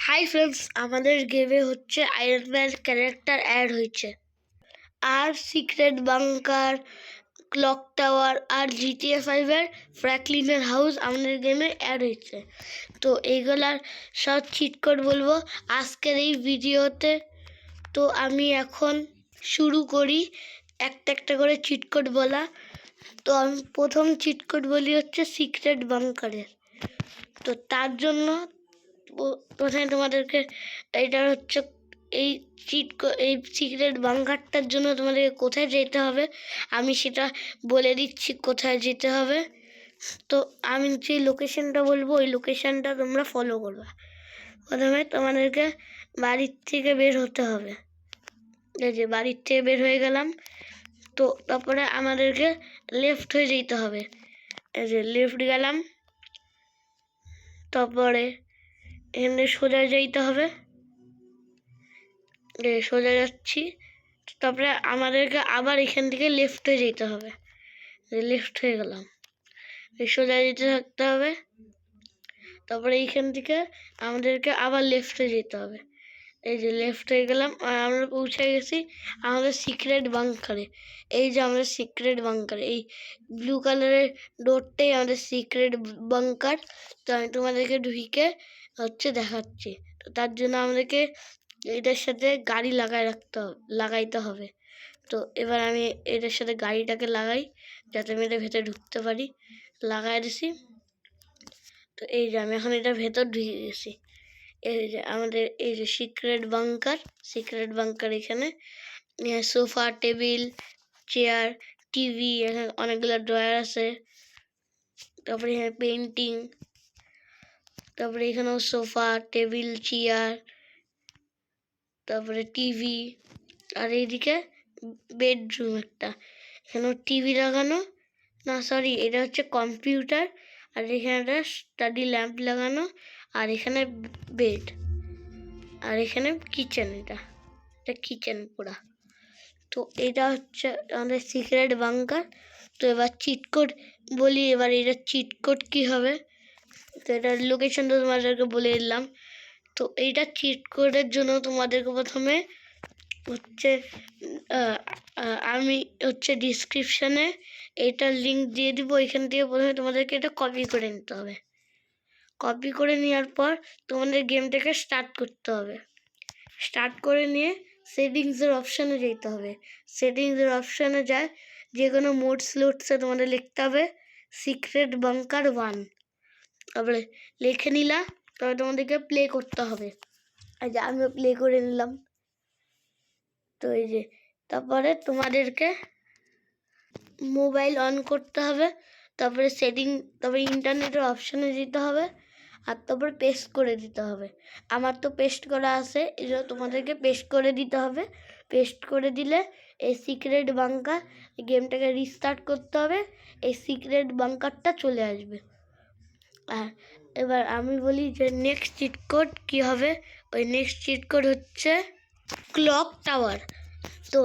Hi friends, আমাদের গেমে হচ্ছে আয়রন ম্যান ক্যারেক্টার অ্যাড হয়েছে, আর সিক্রেট বাংকার, ক্লক টাওয়ার আর GTA 5-এর ফ্র্যাঙ্কলিনের হাউস আমাদের গেমে অ্যাড হয়েছে। তো এইগুলার সব চিট কোড বলবো আজকের এই ভিডিওতে। তো আমি এখন শুরু করি একটা একটা করে চিট কোড বলা। তো আমি প্রথম চিট কোড বলি হচ্ছে সিক্রেট বাংকারের। তো তার জন্য প্রথমে তোমাদেরকে এটা হচ্ছে এই এই সিক্রেট বাংকারটার জন্য তোমাদেরকে কোথায় যেতে হবে আমি সেটা বলে দিচ্ছি কোথায় যেতে হবে। তো আমি যে লোকেশনটা বলবো ওই লোকেশনটা তোমরা ফলো করবে। প্রথমে তোমাদেরকে বাড়ির থেকে বের হতে হবে। এই যে বাড়ির থেকে বের হয়ে গেলাম, তো তারপরে আমাদেরকে লেফট হয়ে যেতে হবে। এই যে লেফট গেলাম, তারপরে এখানে সোজা যাইতে হবে। সোজা যাচ্ছি, তারপরে আমাদেরকে আবার এখান থেকে লেফট হয়ে যেতে হবে। লেফট হয়ে গেলাম, সোজা যেতে থাকতে হবে। তারপরে এইখান থেকে আমাদেরকে আবার লেফট হয়ে যেতে হবে। এই যে লেফট হয়ে গেলাম, আর আমরা পৌঁছে গেছি আমাদের সিক্রেট বাংকারে। এই যে আমাদের সিক্রেট বাংকার, এই ব্লু কালারের ডোরটাই আমাদের সিক্রেট বাংকার। তো আমি তোমাদেরকে ঢুকে হচ্ছে দেখাচ্ছি। তো তার জন্য আমাদেরকে এটার সাথে গাড়ি লাগাইতে হবে। তো এবার আমি এটার সাথে গাড়িটাকে লাগাই যাতে আমি এটা ভেতরে ঢুকতে পারি। লাগাই দিছি। তো এই যে আমি এখন এটা ভেতর ঢুকে গেছি। এই যে আমাদের এই যে সিক্রেট বাংকার এখানে সোফা, টেবিল, চেয়ার, টিভি, এখানে অনেকগুলো ড্রয়ার আছে। তারপরে এখানে পেন্টিং, তারপরে এখানেও সোফা, টেবিল, চেয়ার, তারপরে টিভি, আর এইদিকে বেডরুম একটা, এখানেও টিভি লাগানো, না সরি এটা হচ্ছে কম্পিউটার, আর এখানে একটা স্টাডি ল্যাম্প লাগানো, আর এখানে বেড, আর এখানে কিচেন, এটা কিচেন পুরা। তো এটা হচ্ছে আমাদের সিক্রেট বাংকার। তো এবার চিট কোড বলি, এবার এটা চিট কোড কী হবে। তো এটার লোকেশনটা তোমাদেরকে বলে দিলাম। তো এইটা চিট কোডের জন্য তোমাদেরকে প্রথমে হচ্ছে আমি হচ্ছে ডিসক্রিপশানে এইটার লিঙ্ক দিয়ে দিব। এখান থেকে প্রথমে তোমাদেরকে এটা কপি করে নিতে হবে। কপি করে নেওয়ার পর তোমাদের গেমটাকে স্টার্ট করতে হবে। স্টার্ট করে নিয়ে সেটিংসের অপশানে যেতে হবে। সেটিংসের অপশানে যায় যে কোনো মোড স্লোটসে তোমাদের লিখতে হবে সিক্রেট বাংকার 1। তারপরে লিখে নিলা, তবে তোমাদেরকে প্লে করতে হবে। এই যে আমিও প্লে করে নিলাম। তো এই যে তারপরে তোমাদেরকে মোবাইল অন করতে হবে, তারপরে তারপরে ইন্টারনেটের অপশানে যেতে হবে, আর তারপর পেস্ট করে দিতে হবে। আমার তো পেস্ট করা আছে, এই জন্য তোমাদেরকে পেস্ট করে দিতে হবে। পেস্ট করে দিলে এই সিক্রেট বাংকার গেমটাকে রিস্টার্ট করতে হবে, এই সিক্রেট বাংকারটা চলে আসবে। আর এবার আমি বলি যে নেক্সট চিট কোড কী হবে। ওই নেক্সট চিট কোড হচ্ছে ক্লক টাওয়ার। তো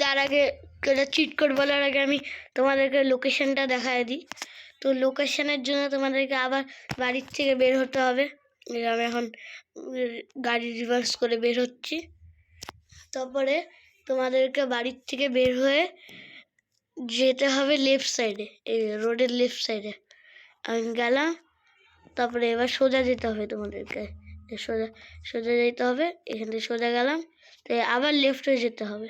তার আগে চিট কোড বলার আগে আমি তোমাদেরকে লোকেশনটা দেখায় দিই। তো লোকেশনের জন্য তোমাদেরকে আবার বাড়ির থেকে বের হতে হবে। আমি এখন গাড়ি রিভার্স করে বের হচ্ছি। তারপরে তোমাদেরকে বাড়ির থেকে বের হয়ে যেতে হবে লেফট সাইডে, এই রোডের লেফট সাইডে আমি গেলাম। তারপরে এবার সোজা যেতে হবে তোমাদেরকে, সোজা যেতে হবে। এখান থেকে সোজা গেলাম, তো আবার লেফট হয়ে যেতে হবে।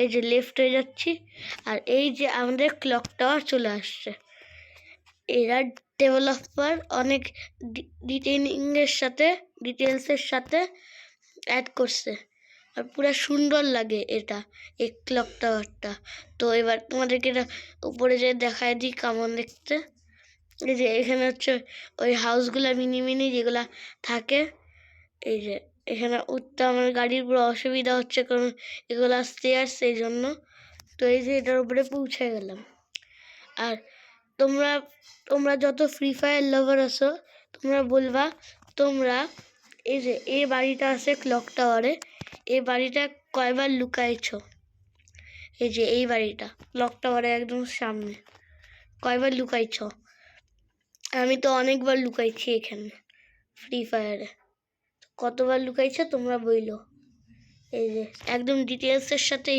এই যে লেফট হয়ে যাচ্ছি, আর এই যে আমাদের ক্লক টাওয়ার চলে আসছে। এরা ডেভেলপার অনেক ডিটেলসের সাথে অ্যাড করছে, আর পুরো সুন্দর লাগে এটা, এই ক্লক টাওয়ারটা। তো এবার তোমাদেরকে এটা উপরে যে দেখায় দিই কেমন দেখতে। এই যে এখানে হচ্ছে ওই হাউসগুলা মিনি যেগুলা থাকে। এই যে এখানে উঠতে আমার গাড়ির পুরো অসুবিধা হচ্ছে, কারণ এগুলো স্টেয়ার্স, এই জন্য। তো এই যে এটার উপরে পৌঁছে গেলাম। আর তোমরা যত ফ্রি ফায়ার লাভার আছো, তোমরা বলবা তোমরা এই যে এই বাড়িটা আছে ক্লক টাওয়ারে, এই বাড়িটা কয়বার লুকাইছো। এই যে এই বাড়িটা ক্লক টাওয়ারে একদম সামনে, কয়বার লুকাইছো। আমি তো অনেকবার লুকাইছি এখানে ফ্রি ফায়ারে। কতবার লুকাইছে তোমরা বইলো। এই যে একদম ডিটেলসের সাথে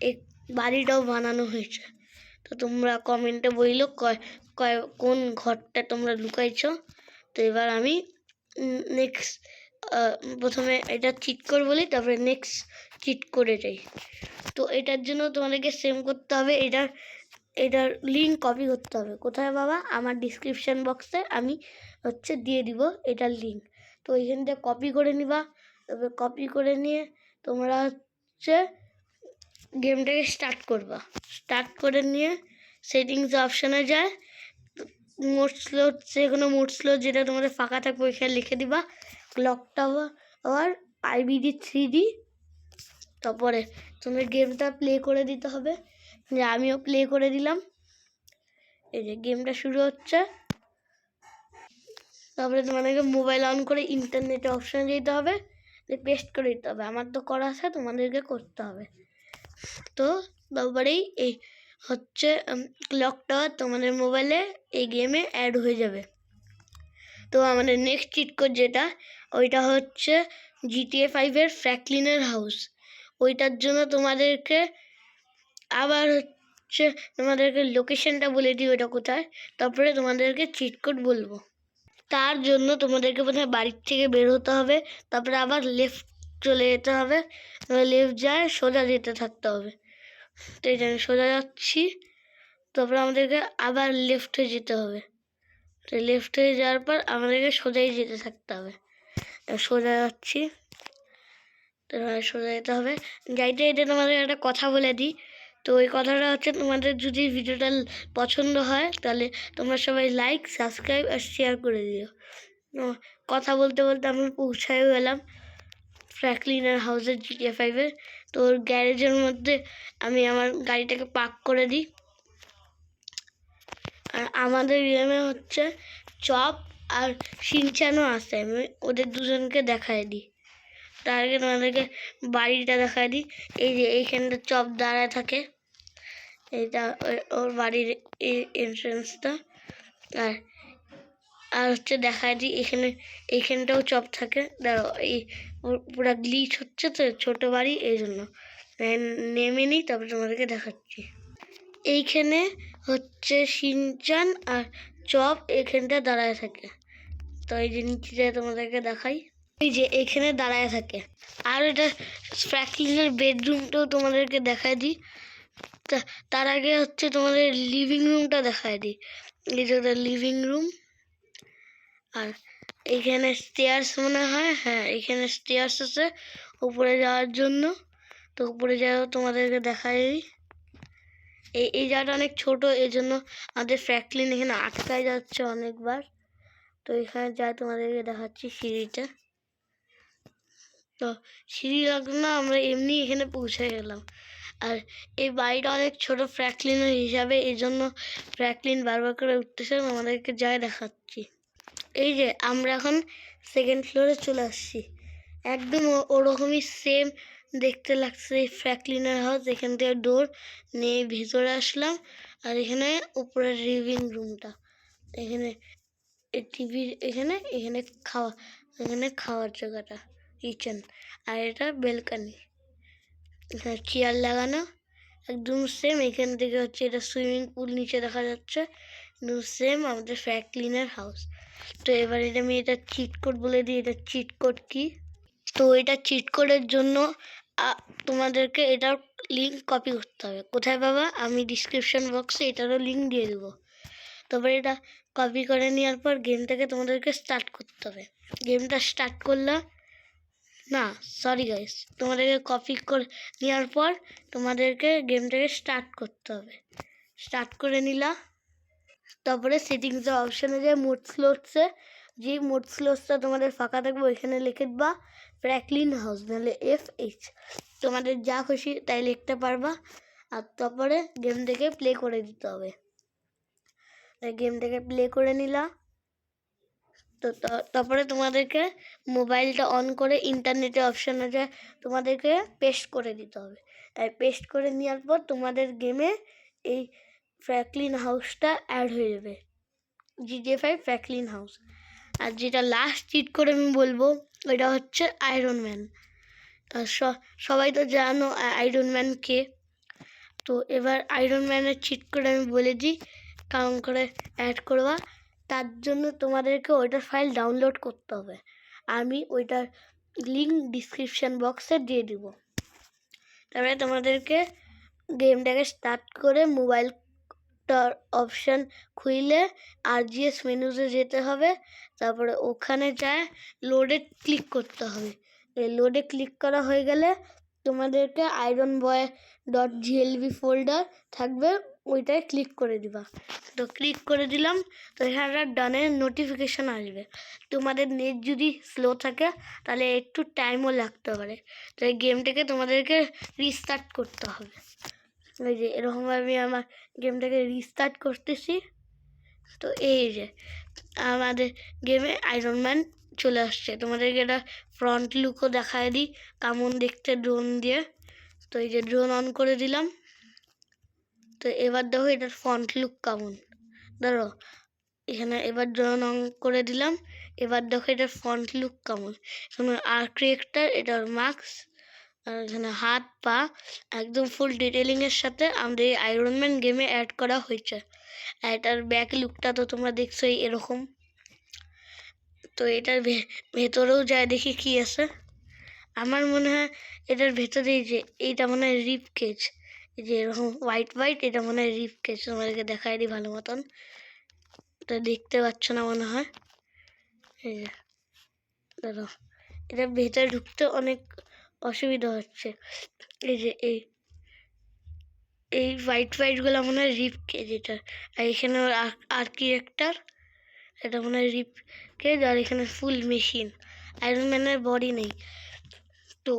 এই বাড়িটাও বানানো হয়েছে। তো তোমরা কমেন্টে বইলো কোন ঘরটা তোমরা লুকাইছো। তো এবার আমি নেক্সট প্রথমে এটা চিট করে বলি, তারপরে নেক্সট চিট করে যাই। তো এটার জন্য তোমাদেরকে সেম করতে হবে, এটার লিঙ্ক কপি করতে হবে। কোথায় বাবা? আমার ডিসক্রিপশান বক্সে আমি দিয়ে দিব এটার লিঙ্ক। তো এইখান থেকে কপি করে নিবা। তবে কপি করে নিয়ে তোমরা গেমটাকে স্টার্ট করবা। স্টার্ট করে নিয়ে সেটিংস অপশানে যায়, মোড স্লো, যে কোনো মোড স্লো যেটা তোমাদের ফাঁকা থাকবে ওইখানে লিখে দিবা ক্লক টাওয়ার IBD 3D। তারপরে তোমাদের গেমটা প্লে করে দিতে হবে, যে আমিও প্লে করে দিলাম। এই যে গেমটা শুরু হচ্ছে। তারপরে তোমাদেরকে মোবাইল অন করে ইন্টারনেটে অপশানে যেতে হবে, পেস্ট করে দিতে হবে। আমার তো করা আছে, তোমাদেরকে করতে হবে। তো তারপরেই এই ক্লক টাওয়ার তোমাদের মোবাইলে এই গেমে অ্যাড হয়ে যাবে। তো আমাদের নেক্সট চিট কোড যেটা, ওইটা হচ্ছে GTA 5 ফ্র্যাঙ্কলিনের হাউস। ওইটার জন্য তোমাদেরকে আবার তোমাদেরকে লোকেশনটা বলে দিই ওইটা কোথায়, তারপরে তোমাদেরকে চিট কোড বলবো। তার জন্য তোমাদেরকে প্রথমে বাড়ির থেকে বের হতে হবে, তারপরে আবার লেফট চলে যেতে হবে। লেফট যায় সোজা যেতে থাকতে হবে। তো এই আমি সোজা যাচ্ছি, তারপরে আমাদেরকে আবার লেফট হয়ে যেতে হবে। তো লেফট হয়ে যাওয়ার পর আমাদেরকে সোজাই যেতে থাকতে হবে। সোজা যাচ্ছি, তো সোজা যেতে হবে। যাইতে যেতে তোমাদের একটা কথা বলে দিই। তো ওই কথাটা তোমাদের যদি ভিডিওটা পছন্দ হয় তাহলে তোমরা সবাই লাইক, সাবস্ক্রাইব আর শেয়ার করে দিও। কথা বলতে বলতে আমি পৌঁছায় গেলাম ফ্র্যাঙ্কলিনের হাউসের GTA 5। তো ওর গ্যারেজের মধ্যে আমি আমার গাড়িটাকে পার্ক করে দিই। আর আমাদের গেমে চপ আর শিনচানও আছে, আমি ওদের দুজনকে দেখায় দিই। তার আগে তোমাদেরকে বাড়িটা দেখায় দিই। এই যে এইখানটা চপ দাঁড়ায় থাকে, এইটা ওর বাড়ির এন্ট্রান্সটা। আর দেখায় দিই এইখানটাও চপ থাকে। দেখো এই পুরা গ্লিচ তো ছোটো বাড়ি, এই জন্য নেমে নিই, তারপরে তোমাদেরকে দেখাচ্ছি। এইখানে শিনচান আর চপ এখানটা দাঁড়ায় থাকে। তো এই যে নিচে তোমাদেরকে দেখাই, এই যে এখানে দাঁড়ায় থাকে। আর এটা ফ্র্যাঙ্কলিনের বেডরুমটাও তোমাদেরকে দেখায় দিই। তার আগে তোমাদের লিভিং রুমটা দেখায় দিই। এই যে লিভিং রুম, আর এইখানে স্টেয়ার্স মনে হয়, হ্যাঁ এখানে স্টেয়ার্স আছে উপরে যাওয়ার জন্য। তো উপরে যাওয়া তোমাদেরকে দেখাই দিই। এই জায়গাটা অনেক ছোট, এই জন্য আমাদের ফ্র্যাঙ্কলিন এখানে আটকায় যাচ্ছে অনেকবার। তো এখানে যাই তোমাদেরকে দেখাচ্ছি সিঁড়িটা। তো সিঁড়ি লাগলো না, আমরা এমনি এখানে পৌঁছে গেলাম। আর এই বাড়িটা অনেক ছোট ফ্র্যাঙ্কলিনের হিসাবে, এই জন্য ফ্র্যাঙ্কলিন বারবার করে উঠতেছে, আমাদেরকে যাই দেখাচ্ছি। এই যে আমরা এখন সেকেন্ড ফ্লোরে চলে আসছি, একদম ওরকমই সেম দেখতে লাগছে ফ্র্যাঙ্কলিনের হাউস। এখান থেকে ডোর নিয়ে ভেতরে আসলাম, আর এখানে উপরের লিভিং রুমটা, এখানে টিভি, এখানে খাওয়ার জায়গাটা কিচেন, আর এটা বেলকানি, এখানে চেয়ার লাগানো একদম সেম। এখান থেকে এটা সুইমিং পুল নিচে দেখা যাচ্ছে, একদম সেম আমাদের ফ্র্যাঙ্কলিনের হাউস। তো এবার আমি এটা চিট কোড বলে দিই, এটা চিট কোড কি। তো এটা চিট কোডের জন্য তোমাদেরকে এটার লিঙ্ক কপি করতে হবে। কোথায় বাবা? আমি ডিসক্রিপশন বক্সে এটারও লিঙ্ক দিয়ে দেবো। তারপরে এটা কপি করে নেওয়ার পর গেমটাকে তোমাদেরকে স্টার্ট করতে হবে। গেমটা স্টার্ট করলে না, সরি গাইস, তোমাদেরকে কপি করে নেওয়ার পর তোমাদেরকে গেমটাকে স্টার্ট করতে হবে। স্টার্ট করে নিলা, তারপরে সেটিংসের অপশানে যায় মোড স্লোটসে, যে মোড স্লোটসটা তোমাদের ফাঁকা থাকবে ওইখানে লিখে দেবা ফ্র্যাঙ্কলিন হাউস, নাহলে FH, তোমাদের যা খুশি তাই লিখতে পারবা। আর তারপরে গেমটাকে প্লে করে দিতে হবে। গেমটাকে প্লে করে নিলা, তো তারপরে তোমাদেরকে মোবাইলটা অন করে ইন্টারনেটে অপশানে যায় তোমাদেরকে পেস্ট করে দিতে হবে। তাই পেস্ট করে নেওয়ার পর তোমাদের গেমে এই ফ্র্যাঙ্কলিন হাউসটা অ্যাড হয়ে যাবে, GTA 5 ফ্র্যাঙ্কলিন হাউস। আর যেটা লাস্ট চিট করে আমি বলবো, ওইটা হচ্ছে আয়রন ম্যান। সবাই তো জানো আয়রন ম্যান কে। তো এবার আয়রন ম্যানের চিট কোড আমি বলে দিই কেমন করে অ্যাড করবা। তার জন্য তোমাদেরকে ওইটার ফাইল ডাউনলোড করতে হবে। আমি ওইটার লিঙ্ক ডিসক্রিপশান বক্সে দিয়ে দিব। তারপরে তোমাদেরকে গেমটাকে স্টার্ট করে মোবাইলটার অপশান খুইলে RGS মেনুতে যেতে হবে। তারপরে ওখানে যায় লোডে ক্লিক করতে হবে। লোডে ক্লিক করা হয়ে গেলে তোমাদেরকে ironboy.glb ফোল্ডার থাকবে, ওইটায় ক্লিক করে দিবা। তো ক্লিক করে দিলাম, তো এখানে ডানের নোটিফিকেশান আসবে। তোমাদের নেট যদি স্লো থাকে তাহলে একটু টাইমও লাগতে পারে। তো এই গেমটাকে তোমাদেরকে রিস্টার্ট করতে হবে। এই যে এরকমভাবে আমি আমার গেমটাকে রিস্টার্ট করতেছি। তো এই যে আমাদের গেমে আয়রন ম্যান চলে আসছে। তোমাদেরকে এটা ফ্রন্ট লুকও দেখায় দিই কেমন দেখতে ড্রোন দিয়ে। তো এই যে ড্রোন অন করে দিলাম। তো এবার দেখো এটার ফ্রন্ট লুক কেমন, ধরো এখানে এবার ড্রোন অন করে দিলাম। এবার দেখো এটার ফ্রন্ট লুক কেমন। এখানে ক্যারেক্টার, এটার মাস্ক, আর এখানে হাত পা একদম ফুল ডিটেলিংয়ের সাথে আমাদের এই আয়রন ম্যান গেমে অ্যাড করা হয়েছে। আর এটার ব্যাক লুকটা তো তোমরা দেখছোই এরকম। তো এটার ভেতরেও যায় দেখি কি আছে। আমার মনে হয় এটার ভেতরে যে এইটা মনে হয় রিপ কেজ, এই যে এরকম হোয়াইট হোয়াইট, এটা মনে হয় রিপ কেজ। তোমাদেরকে দেখাই দিই ভালো মতন, এটা দেখতে পাচ্ছ না মনে হয়। এই যে দাদা, এটা ভেতরে ঢুকতে অনেক অসুবিধা হচ্ছে। এই যে এই হোয়াইট হোয়াইটগুলো মনে হয় রিপ কেজ এটার। আর এখানে আর কি একটা, এটা মনে হয় রিপ কেজ। আর এখানে ফুল মেশিন, আয়রন ম্যানের বডি নেই। তো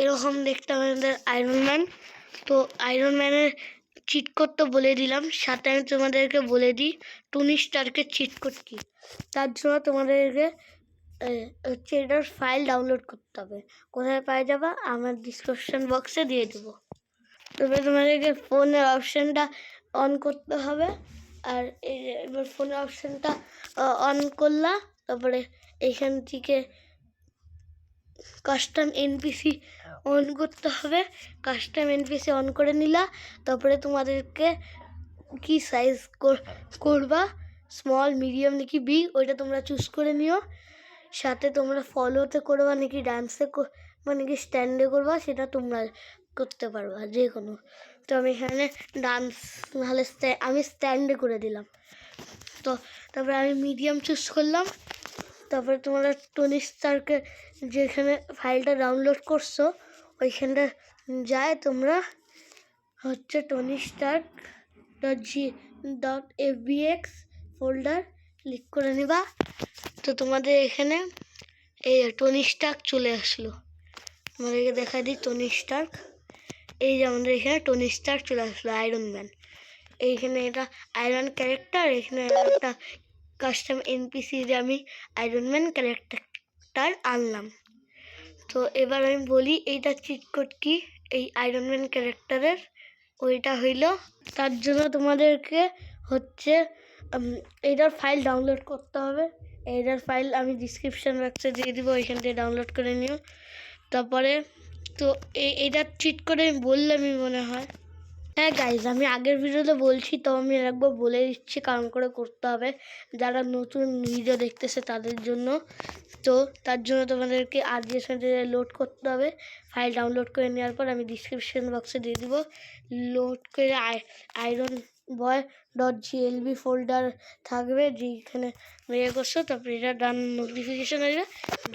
এরকম দেখতে আমাদের আয়রন ম্যান। তো আয়রন ম্যানের চিট কোড তো বলে দিলাম, সাথে আমি তোমাদেরকে বলে দিই টনি স্টার্কের চিট কোড কী। তার জন্য তোমাদেরকে হচ্ছে এটার ফাইল ডাউনলোড করতে হবে। কোথায় পাওয়া যাবে আমার ডিসক্রিপশান বক্সে দিয়ে দেবো। তবে তোমাদেরকে ফোনের অপশানটা অন করতে হবে। আর এবার ফোনের অপশানটা অন করলা, তারপরে এইখান থেকে কাস্টম এনপিসি অন করতে হবে। কাস্টম এনপিসি অন করে নিলা, তারপরে তোমাদেরকে কি সাইজ করবা, স্মল মিডিয়াম নাকি বিগ, ওইটা তোমরা চুজ করে নিও। সাথে তোমরা ফলোতে করবা নাকি ডান্সে মানে কি স্ট্যান্ডে করবা, সেটা তোমরা করতে পারবা যে কোনো। তো আমি এখানে ডান্স নাহলে আমি স্ট্যান্ডে করে দিলাম। তো তারপরে আমি মিডিয়াম চুজ করলাম। তারপরে তোমরা টনি স্টার্কের যেখানে ফাইলটা ডাউনলোড করছো ওইখানটা যায় তোমরা হচ্ছে Tony Stark .fbx folder click করে নিবা। তো তোমাদের এখানে এই টনি স্টার্ক চলে আসলো। আমাদেরকে দেখা দিই টনি স্টার্ক। এই যে আমাদের এখানে টনি স্টার্ক চলে আসলো, আয়রন ম্যান। এইখানে এটা আয়রন ক্যারেক্টার, এখানে একটা কাস্টম এনপিসি যে আমি আয়রন ম্যান ক্যারেক্টার আনলাম। তো এবার আমি বলি এইটা চিট কোড কি এই আয়রন ম্যান ক্যারেক্টারের। ওইটা হইল, তার জন্য তোমাদেরকে হচ্ছে এইটার ফাইল ডাউনলোড করতে হবে। এইটার ফাইল আমি ডিসক্রিপশান বক্সে দিয়ে দিব, ওইখান থেকে ডাউনলোড করে নিও। তারপরে তো এইটার চিট কোড আমি বললামই মনে হয়। হ্যাঁ গাইজ, আমি আগের ভিডিওতে বলছি, তো আমি একবার বলে দিচ্ছি কারণ করে করতে হবে যারা নতুন ভিডিও দেখতেছে তাদের জন্য। তো তার জন্য তোমাদেরকে RGS লোড করতে হবে। ফাইল ডাউনলোড করে নেওয়ার পর আমি ডিসক্রিপশন বক্সে দিয়ে দিব। লোড করে ironboy.glb ফোল্ডার থাকবে যেখানে মেয়ে করছো, তারপরে এটা ডান নোটিফিকেশান আসবে।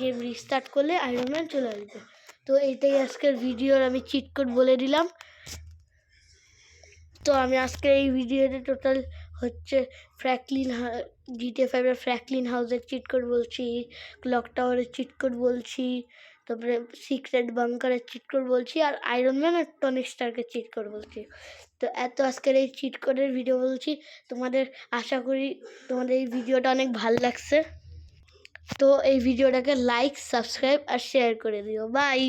গেম রিস্টার্ট করলে আয়রন ম্যান চলে আসবে। তো এইটাই আজকের ভিডিওর আমি চিট কোড বলে দিলাম। তো আমি আজকে এই ভিডিওতে টোটাল হচ্ছে GTA 5 ফ্র্যাঙ্কলিন হাউসের চিট কোড বলছি, ক্লক টাওয়ারের চিট কোড বলছি, তারপরে সিক্রেট বাংকারের চিট কোড বলছি, আর আয়রন ম্যান আর টনি স্টার্কের চিট কোড বলছি। তো আজকের এই চিট কোডের ভিডিও বলছি। তোমাদের আশা করি তোমাদের এই ভিডিওটা অনেক ভালো লাগছে। তো এই ভিডিওটাকে লাইক, সাবস্ক্রাইব আর শেয়ার করে দিও। বাই।